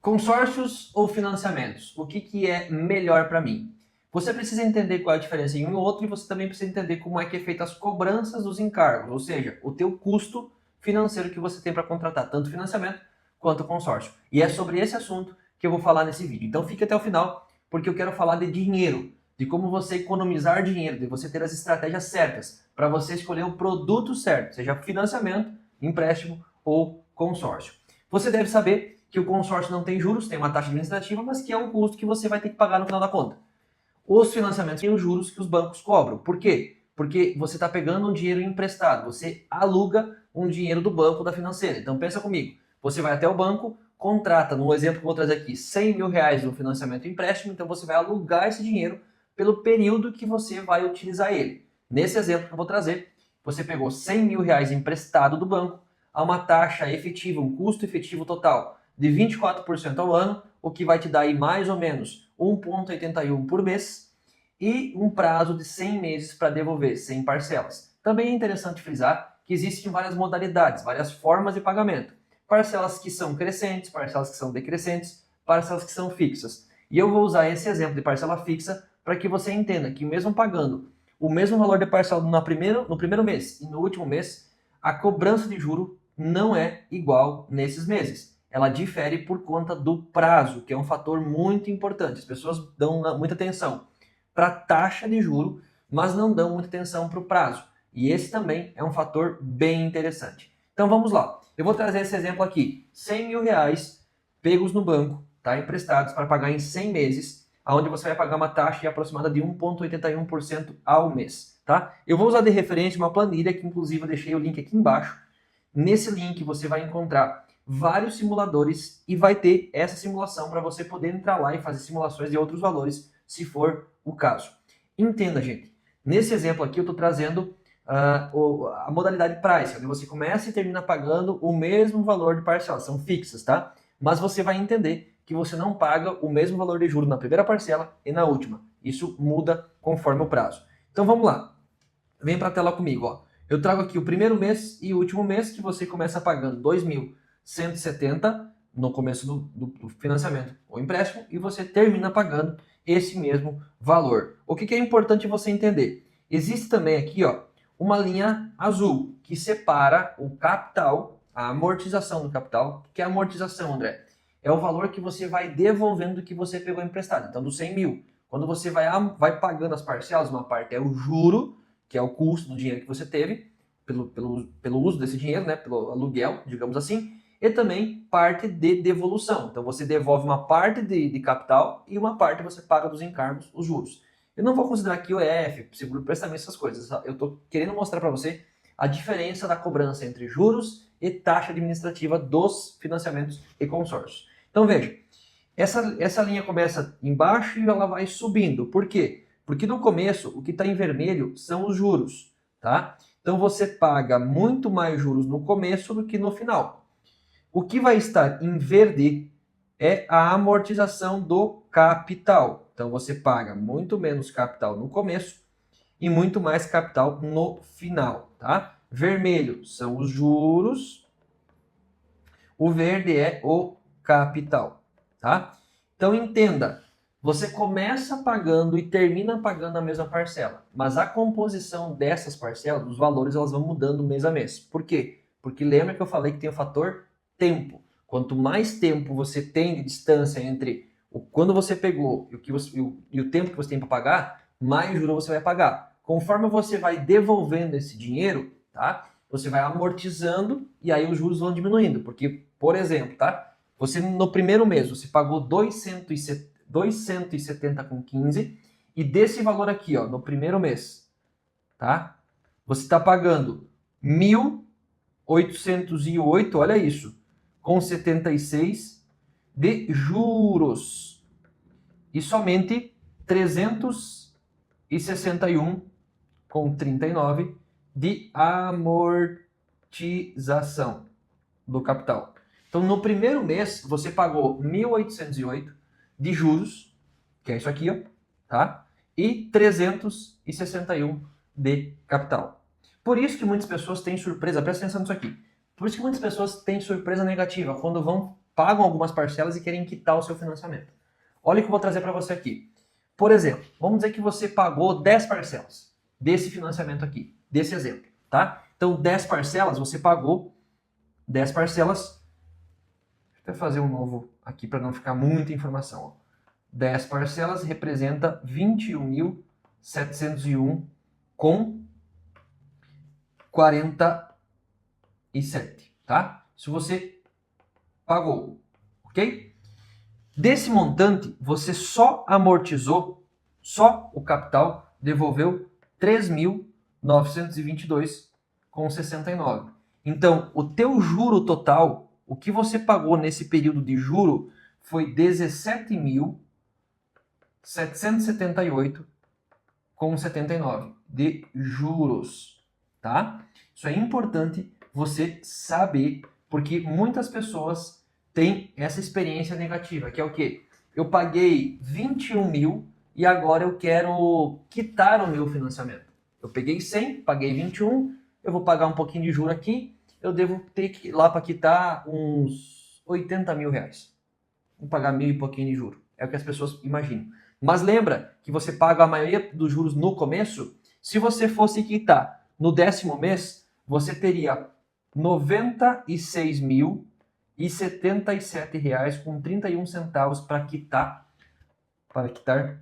Consórcios ou financiamentos? O que é melhor para mim? Você precisa entender qual é a diferença em um e outro e você também precisa entender como é que é feita as cobranças dos encargos, ou seja, o teu custo financeiro que você tem para contratar tanto financiamento quanto consórcio. E é sobre esse assunto que eu vou falar nesse vídeo. Então fique até o final, porque eu quero falar de dinheiro, de como você economizar dinheiro, de você ter as estratégias certas para você escolher o produto certo, seja financiamento, empréstimo ou consórcio. Você deve saber que o consórcio não tem juros, tem uma taxa administrativa, mas que é um custo que você vai ter que pagar no final da conta. Os financiamentos têm os juros que os bancos cobram. Por quê? Porque você está pegando um dinheiro emprestado, você aluga um dinheiro do banco da financeira. Então pensa comigo, você vai até o banco, contrata, no exemplo que eu vou trazer aqui, 100 mil reais no financiamento e empréstimo, então você vai alugar esse dinheiro pelo período que você vai utilizar ele. Nesse exemplo que eu vou trazer, você pegou 100 mil reais emprestado do banco a uma taxa efetiva, um custo efetivo total de 24% ao ano, o que vai te dar aí mais ou menos 1,81 por mês e um prazo de 100 meses para devolver, 100 parcelas. Também é interessante frisar que existem várias modalidades, várias formas de pagamento. Parcelas que são crescentes, parcelas que são decrescentes, parcelas que são fixas. E eu vou usar esse exemplo de parcela fixa para que você entenda que mesmo pagando o mesmo valor de parcela no primeiro mês e no último mês, a cobrança de juro não é igual nesses meses. Ela difere por conta do prazo, que é um fator muito importante. As pessoas dão muita atenção para a taxa de juro, mas não dão muita atenção para o prazo. E esse também é um fator bem interessante. Então vamos lá. Eu vou trazer esse exemplo aqui. 100 mil reais pegos no banco, tá? Emprestados para pagar em 100 meses, onde você vai pagar uma taxa aproximada de 1,81% ao mês. Tá? Eu vou usar de referência uma planilha, que inclusive eu deixei o link aqui embaixo. Nesse link você vai encontrar vários simuladores e vai ter essa simulação para você poder entrar lá e fazer simulações de outros valores, se for o caso. Entenda, gente. Nesse exemplo aqui eu estou trazendo a modalidade price, onde você começa e termina pagando o mesmo valor de parcela, são fixas, tá? Mas você vai entender que você não paga o mesmo valor de juros na primeira parcela e na última. Isso muda conforme o prazo. Então vamos lá. Vem para a tela comigo, ó. Eu trago aqui o primeiro mês e o último mês, que você começa pagando 2.170 no começo do financiamento ou empréstimo e você termina pagando esse mesmo valor. O que é importante você entender? Existe também aqui, ó, uma linha azul que separa o capital, a amortização do capital. O que é amortização, André? É o valor que você vai devolvendo do que você pegou emprestado. Então, dos 100 mil, quando você vai pagando as parcelas, uma parte é o juro, que é o custo do dinheiro que você teve, pelo uso desse dinheiro, né, pelo aluguel, digamos assim, e também parte de devolução. Então você devolve uma parte de capital e uma parte você paga dos encargos, os juros. Eu não vou considerar aqui o EF, seguro prestamento, essas coisas. Eu estou querendo mostrar para você a diferença da cobrança entre juros e taxa administrativa dos financiamentos e consórcios. Então veja, essa linha começa embaixo e ela vai subindo. Por quê? Porque no começo, o que está em vermelho são os juros, tá? Então você paga muito mais juros no começo do que no final. O que vai estar em verde é a amortização do capital. Então você paga muito menos capital no começo e muito mais capital no final, tá? Vermelho são os juros, o verde é o capital, tá? Então entenda, você começa pagando e termina pagando a mesma parcela, mas a composição dessas parcelas, os valores, elas vão mudando mês a mês. Por quê? Porque lembra que eu falei que tem o fator tempo. Quanto mais tempo você tem de distância entre quando você pegou e o tempo que você tem para pagar, mais juros você vai pagar. Conforme você vai devolvendo esse dinheiro, tá? Você vai amortizando e aí os juros vão diminuindo. Porque, por exemplo, tá? Você no primeiro mês você pagou 270,15 e desse valor aqui, ó, no primeiro mês, tá? Você está pagando 1.808, olha isso, com 76 de juros e somente 361,39 de amortização do capital. Então, no primeiro mês, você pagou 1.808 de juros, que é isso aqui, ó, tá? E 361 de capital. Por isso que muitas pessoas têm surpresa, presta atenção nisso aqui. Por isso que muitas pessoas têm surpresa negativa quando vão pagam algumas parcelas e querem quitar o seu financiamento. Olha o que eu vou trazer para você aqui. Por exemplo, vamos dizer que você pagou 10 parcelas desse financiamento aqui, desse exemplo, tá? Então, 10 parcelas, você pagou 10 parcelas. Deixa eu até fazer um novo aqui para não ficar muita informação. Ó. 10 parcelas representa 21.701 com 47, tá? Isso você pagou, ok? Desse montante, você só amortizou, só o capital devolveu 3.922,69. Então, o teu juro total, o que você pagou nesse período de juro, foi 17.778,79 de juros, tá? Isso é importante você saber, porque muitas pessoas têm essa experiência negativa, que é o quê? Eu paguei 21 mil e agora eu quero quitar o meu financiamento. Eu peguei 100, paguei 21, eu vou pagar um pouquinho de juro aqui, eu devo ter que ir lá para quitar uns 80 mil reais. Vou pagar 1.000 e pouquinho de juro. É o que as pessoas imaginam. Mas lembra que você paga a maioria dos juros no começo? Se você fosse quitar no 10º mês, você teria R$ 96.077,31 para quitar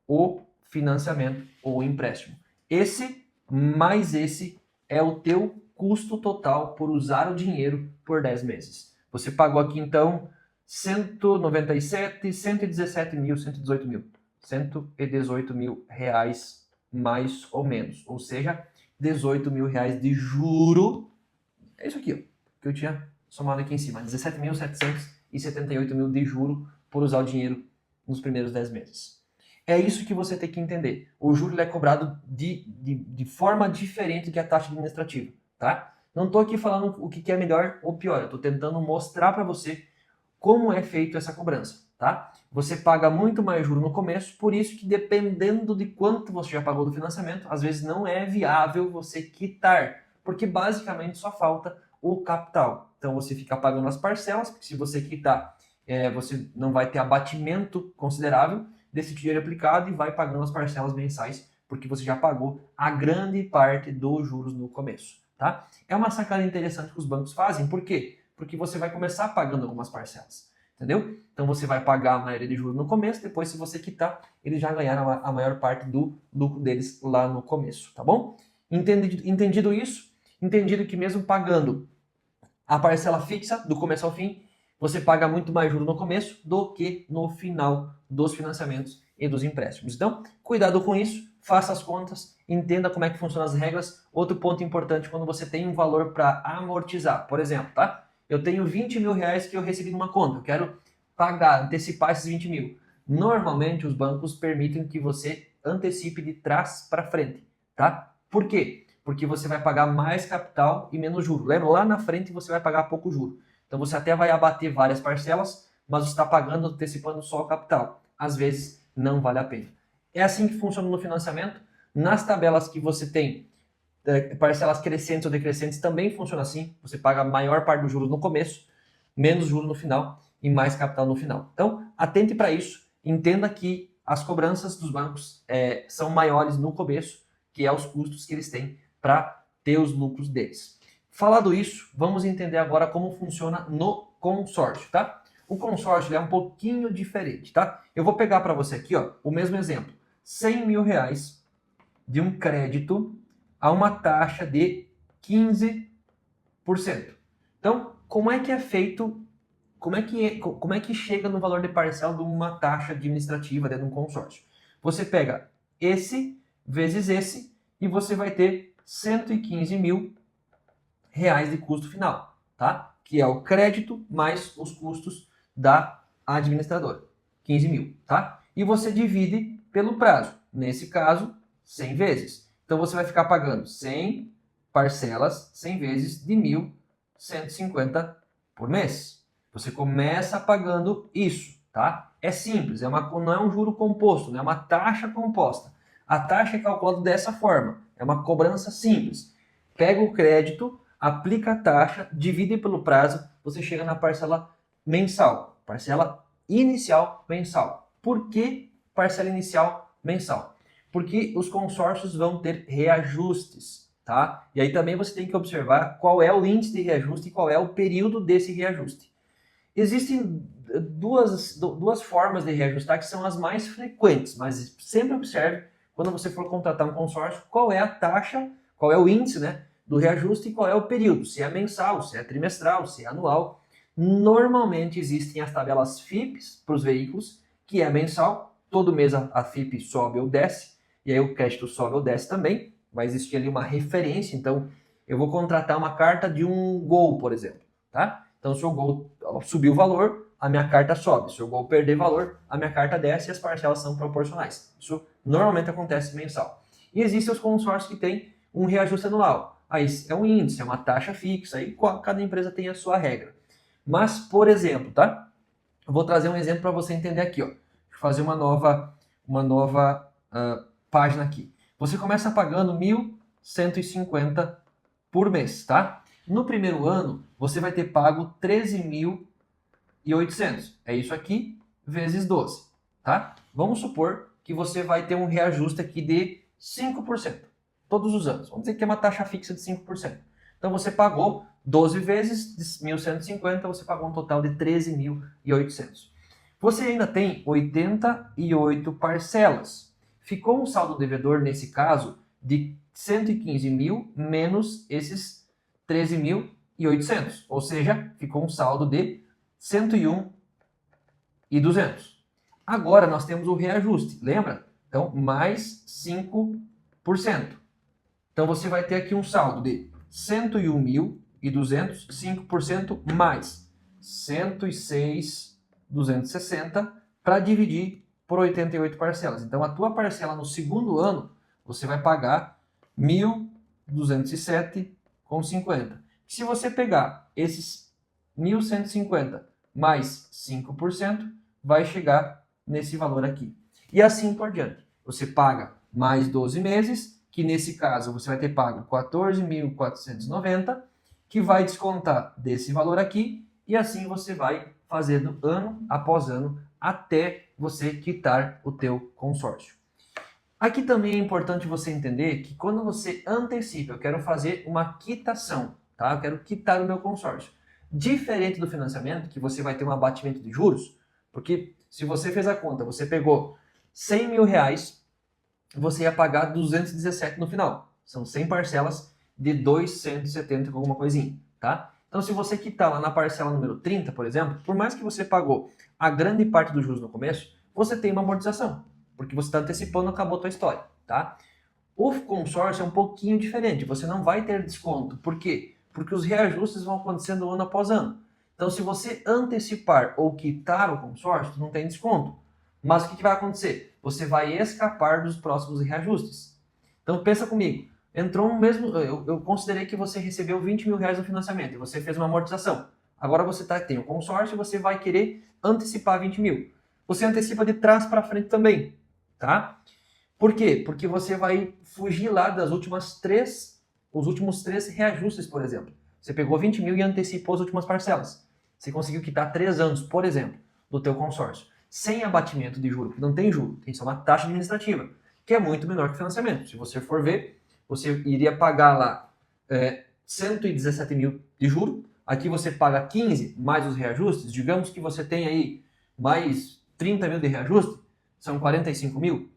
o financiamento ou o empréstimo. Esse mais esse é o teu custo total por usar o dinheiro por 10 meses. Você pagou aqui então 118 mil reais mais ou menos, ou seja, 18 mil reais de juro. É isso aqui, ó, que eu tinha somado aqui em cima, 17.778 mil de juro por usar o dinheiro nos primeiros 10 meses. É isso que você tem que entender. O juro é cobrado de forma diferente que a taxa administrativa, tá? Não estou aqui falando o que é melhor ou pior, eu estou tentando mostrar para você como é feito essa cobrança, tá? Você paga muito mais juros no começo, por isso que dependendo de quanto você já pagou do financiamento, às vezes não é viável você quitar, porque basicamente só falta o capital. Então você fica pagando as parcelas, porque se você quitar, você não vai ter abatimento considerável desse dinheiro aplicado e vai pagando as parcelas mensais, porque você já pagou a grande parte dos juros no começo, tá? É uma sacada interessante que os bancos fazem, por quê? Porque você vai começar pagando algumas parcelas, entendeu? Então você vai pagar a maioria de juros no começo, depois se você quitar, eles já ganharam a maior parte do lucro deles lá no começo, tá bom? Entendido isso, entendido que mesmo pagando a parcela fixa, do começo ao fim, você paga muito mais juros no começo do que no final dos financiamentos e dos empréstimos. Então, cuidado com isso, faça as contas, entenda como é que funcionam as regras. Outro ponto importante, quando você tem um valor para amortizar, por exemplo, tá? Eu tenho 20 mil reais que eu recebi numa conta, eu quero pagar, antecipar esses 20 mil. Normalmente, os bancos permitem que você antecipe de trás para frente, tá? Por quê? Porque você vai pagar mais capital e menos juro. Lembra? Lá na frente você vai pagar pouco juro. Então você até vai abater várias parcelas, mas você está pagando, antecipando só o capital. Às vezes não vale a pena. É assim que funciona no financiamento. Nas tabelas que você tem parcelas crescentes ou decrescentes também funciona assim. Você paga a maior parte dos juros no começo, menos juros no final e mais capital no final. Então atente para isso. Entenda que as cobranças dos bancos são maiores no começo, que é os custos que eles têm para ter os lucros deles. Falado isso, vamos entender agora como funciona no consórcio, tá? O consórcio é um pouquinho diferente, tá? Eu vou pegar para você aqui, ó, o mesmo exemplo. 100 mil reais de um crédito a uma taxa de 15%. Então, como é que é feito, como é que chega no valor de parcela de uma taxa administrativa dentro de um consórcio? Você pega esse vezes esse e você vai ter 115 mil reais de custo final, tá? Que é o crédito mais os custos da administradora, 15 mil, tá? E você divide pelo prazo, nesse caso, 100 vezes. Então você vai ficar pagando 100 parcelas, 100 vezes de 1.150 por mês. Você começa pagando isso, tá? É simples, não é um juro composto, não é uma taxa composta. A taxa é calculada dessa forma, é uma cobrança simples. Pega o crédito, aplica a taxa, divide pelo prazo, você chega na parcela mensal, parcela inicial mensal. Por que parcela inicial mensal? Porque os consórcios vão ter reajustes, tá? E aí também você tem que observar qual é o índice de reajuste e qual é o período desse reajuste. Existem duas formas de reajustar que são as mais frequentes, mas sempre observe, quando você for contratar um consórcio, qual é a taxa, qual é o índice, né, do reajuste e qual é o período, se é mensal, se é trimestral, se é anual. Normalmente existem as tabelas FIPs para os veículos, que é mensal, todo mês a FIP sobe ou desce, e aí o crédito sobe ou desce também, vai existir ali uma referência, então eu vou contratar uma carta de um Gol, por exemplo, tá? Então se o Gol subir o valor, a minha carta sobe, se o Gol perder valor, a minha carta desce e as parcelas são proporcionais. Isso normalmente acontece mensal. E existem os consórcios que têm um reajuste anual. Aí é um índice, é uma taxa fixa, aí cada empresa tem a sua regra. Mas, por exemplo, tá? Eu vou trazer um exemplo para você entender aqui, ó. Deixa eu fazer uma nova página aqui. Você começa pagando 1.150 por mês, tá? No primeiro ano, você vai ter pago 13.800. É isso aqui, vezes 12, tá? Vamos supor que você vai ter um reajuste aqui de 5% todos os anos. Vamos dizer que é uma taxa fixa de 5%. Então você pagou 12 vezes de 1.150, você pagou um total de 13.800. Você ainda tem 88 parcelas. Ficou um saldo devedor, nesse caso, de 115 mil menos esses 13.800. Ou seja, ficou um saldo de 101.200. Agora nós temos o reajuste, lembra? Então, mais 5%. Então você vai ter aqui um saldo de 101.200, 5% mais 106.260 para dividir por 88 parcelas. Então a tua parcela no segundo ano, você vai pagar 1.207,50. Se você pegar esses 1.150 mais 5%, vai chegar nesse valor aqui. E assim por diante. Você paga mais 12 meses, que nesse caso você vai ter pago 14.490, que vai descontar desse valor aqui, e assim você vai fazendo ano após ano até você quitar o teu consórcio. Aqui também é importante você entender que quando você antecipa, eu quero fazer uma quitação, tá? Eu quero quitar o meu consórcio. Diferente do financiamento, que você vai ter um abatimento de juros, porque se você fez a conta, você pegou 100 mil reais, você ia pagar 217 no final. São 100 parcelas de 270 com alguma coisinha, tá? Então, se você quitar lá na parcela número 30, por exemplo, por mais que você pagou a grande parte dos juros no começo, você tem uma amortização, porque você está antecipando, acabou a tua história, tá? O consórcio é um pouquinho diferente, você não vai ter desconto. Por quê? Porque os reajustes vão acontecendo ano após ano. Então, se você antecipar ou quitar o consórcio, não tem desconto. Mas o que vai acontecer? Você vai escapar dos próximos reajustes. Então, pensa comigo. Entrou um mesmo. Eu considerei que você recebeu 20 mil reais no financiamento e você fez uma amortização. Agora você tem o consórcio e você vai querer antecipar 20 mil. Você antecipa de trás para frente também, tá? Por quê? Porque você vai fugir lá os últimos 3 reajustes, por exemplo. Você pegou 20 mil e antecipou as últimas parcelas. Você conseguiu quitar 3 anos, por exemplo, do teu consórcio, sem abatimento de juros, porque não tem juro, tem só uma taxa administrativa, que é muito menor que o financiamento. Se você for ver, você iria pagar lá 117 mil de juro, aqui você paga 15 mais os reajustes, digamos que você tem aí mais 30 mil de reajuste, são 45 mil.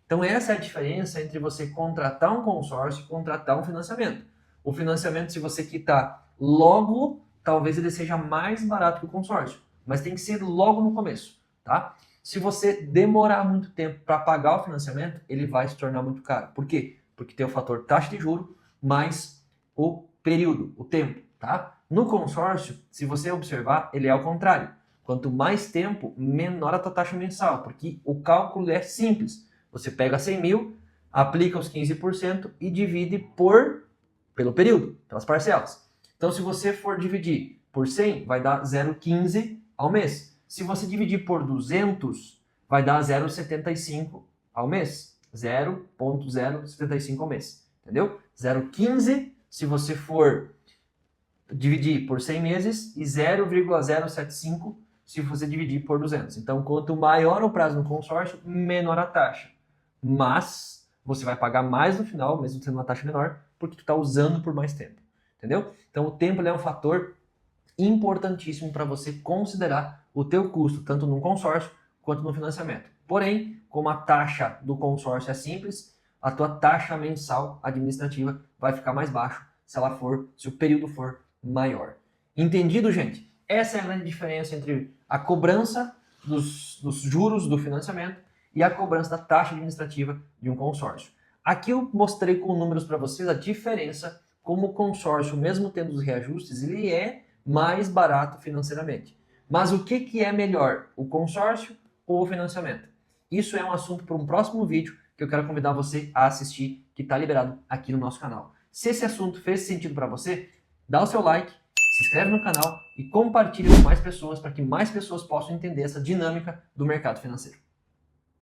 Então essa é a diferença entre você contratar um consórcio e contratar um financiamento. O financiamento, se você quitar logo, talvez ele seja mais barato que o consórcio, mas tem que ser logo no começo, tá? Se você demorar muito tempo para pagar o financiamento, ele vai se tornar muito caro. Por quê? Porque tem o fator taxa de juros mais o período, o tempo, tá? No consórcio, se você observar, ele é ao contrário. Quanto mais tempo, menor a tua taxa mensal, porque o cálculo é simples. Você pega 100 mil, aplica os 15% e divide pelo período, pelas parcelas. Então, se você for dividir por 100, vai dar 0,15 ao mês. Se você dividir por 200, vai dar 0,75 ao mês. 0,075 ao mês. Entendeu? 0,15 se você for dividir por 100 meses e 0,075 se você dividir por 200. Então, quanto maior o prazo no consórcio, menor a taxa. Mas você vai pagar mais no final, mesmo sendo uma taxa menor, porque tu está usando por mais tempo. Entendeu? Então, o tempo é um fator importantíssimo para você considerar o teu custo, tanto no consórcio quanto no financiamento. Porém, como a taxa do consórcio é simples, a tua taxa mensal administrativa vai ficar mais baixa se o período for maior. Entendido, gente? Essa é a grande diferença entre a cobrança dos juros do financiamento e a cobrança da taxa administrativa de um consórcio. Aqui eu mostrei com números para vocês a diferença como o consórcio, mesmo tendo os reajustes, ele é mais barato financeiramente. Mas o que é melhor, o consórcio ou o financiamento? Isso é um assunto para um próximo vídeo que eu quero convidar você a assistir, que está liberado aqui no nosso canal. Se esse assunto fez sentido para você, dá o seu like, se inscreve no canal e compartilha com mais pessoas para que mais pessoas possam entender essa dinâmica do mercado financeiro.